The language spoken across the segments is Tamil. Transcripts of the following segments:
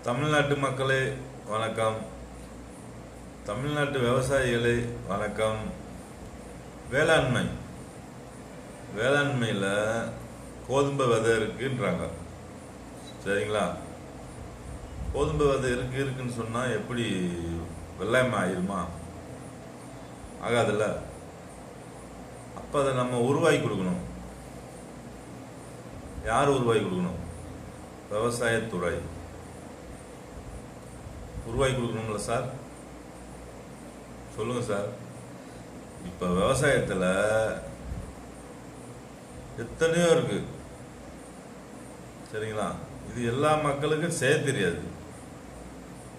தமிழ்நாட்டு மக்களே வணக்கம். தமிழ்நாட்டு விவசாயிகளே வணக்கம். வேளாண்மையில் கோதுமை விதை இருக்குன்றாங்க. சரிங்களா? கோதுமை விதை இருக்குன்னு சொன்னால் எப்படி வெள்ளாமை ஆயிருமா? ஆகாதுல்ல. அப்போ அதை நம்ம உருவாக்கி கொடுக்கணும். யார் உருவாக்கி கொடுக்கணும்? விவசாயத்துறை உருவாக்கி கொடுக்கணுங்களா சார்? சொல்லுங்க சார். இப்போ விவசாயத்தில் எத்தனையோ இருக்கு. சரிங்களா? இது எல்லா மக்களுக்கும் செய்ய தெரியாது.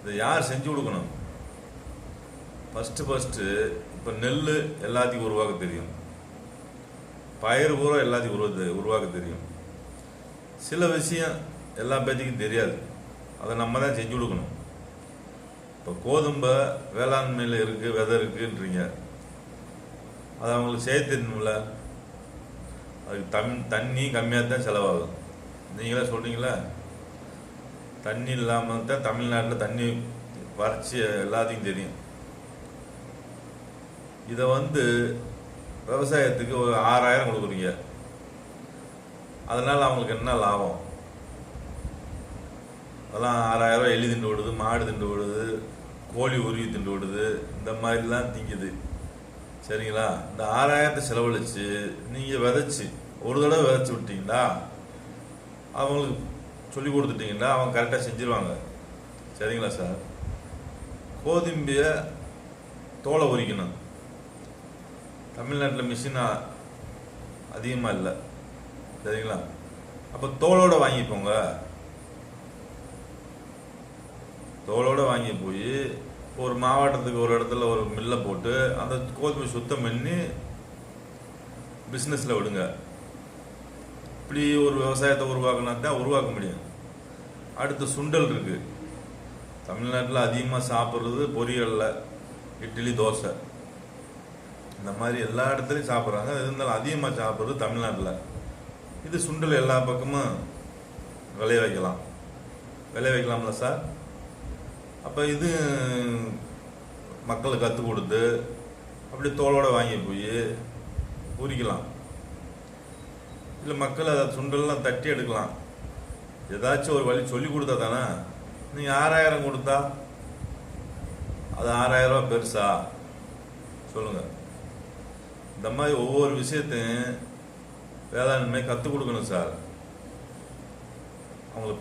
இதை யார் செஞ்சு கொடுக்கணும்? ஃபஸ்ட்டு இப்போ நெல் எல்லாத்தையும் உருவாக்க தெரியும். பயிர் பூரா எல்லாத்தையும் உருவாக்க தெரியும். சில விஷயம் எல்லா பேத்துக்கும் தெரியாது. அதை நம்ம தான் செஞ்சு கொடுக்கணும். இப்போ கோதுமை வேளாண்மையில் இருக்குது, விதை இருக்குன்றீங்க. அது அவங்களுக்கு செய்ய தெரியணும்ல. அதுக்கு தண்ணி கம்மியாக தான் செலவாகும். நீங்களே சொல்கிறீங்களா? தண்ணி இல்லாமல் தான் தமிழ்நாட்டில் தண்ணி வறட்சி எல்லாத்தையும் தெரியும். இதை விவசாயத்துக்கு ஒரு 6000 கொடுக்குறீங்க. அதனால் அவங்களுக்கு என்ன லாபம்? அதெல்லாம் 6000 எலி திண்டு விடுது, மாடு திண்டு விடுது, கோழி உருவி திண்டு விடுது, இந்த மாதிரிலாம் திங்குது. சரிங்களா? இந்த 6000 செலவழித்து நீங்கள் விதைச்சி ஒரு தடவை விதைச்சி விட்டீங்களா, அவங்களுக்கு சொல்லி கொடுத்துட்டீங்கன்னா அவங்க கரெக்டாக செஞ்சிருவாங்க. சரிங்களா சார்? கோதுமையை தோலை உரிக்கணும். தமிழ்நாட்டில் மிஷின் அதிகமாக இல்லை. சரிங்களா? அப்போ தோலோடு வாங்கிப்போங்க. தோலோடு வாங்கி போய் ஒரு மாவட்டத்துக்கு ஒரு இடத்துல ஒரு மில்லை போட்டு அந்த கோதுமை சுத்தம் பண்ணி பிஸ்னஸில் விடுங்க. இப்படி ஒரு விவசாயத்தை உருவாக்கினா தான் உருவாக்க முடியும். அடுத்து சுண்டல் இருக்குது. தமிழ்நாட்டில் அதிகமாக சாப்பிட்றது பொரியலில் இட்லி, தோசை, இந்த மாதிரி எல்லா இடத்துலையும் சாப்பிட்றாங்க. இருந்தாலும் அதிகமாக சாப்பிட்றது தமிழ்நாட்டில். இது சுண்டல் எல்லா பக்கமும் விளைய வைக்கலாம்ல சார்? அப்போ இது மக்களுக்கு கற்றுக் கொடுத்து அப்படி தோலோடு வாங்கி போய் உரிக்கலாம். இல்லை மக்கள் அதை சுண்டல்லாம் தட்டி எடுக்கலாம். ஏதாச்சும் ஒரு வழி சொல்லி கொடுத்தா தானே. நீங்கள் 6000 கொடுத்தா அது 6000 ரூபா பெருசா? சொல்லுங்கள். இந்த மாதிரி ஒவ்வொரு விஷயத்தையும் வேளாண்மை கற்றுக் கொடுக்கணும் சார். அவங்களுக்கு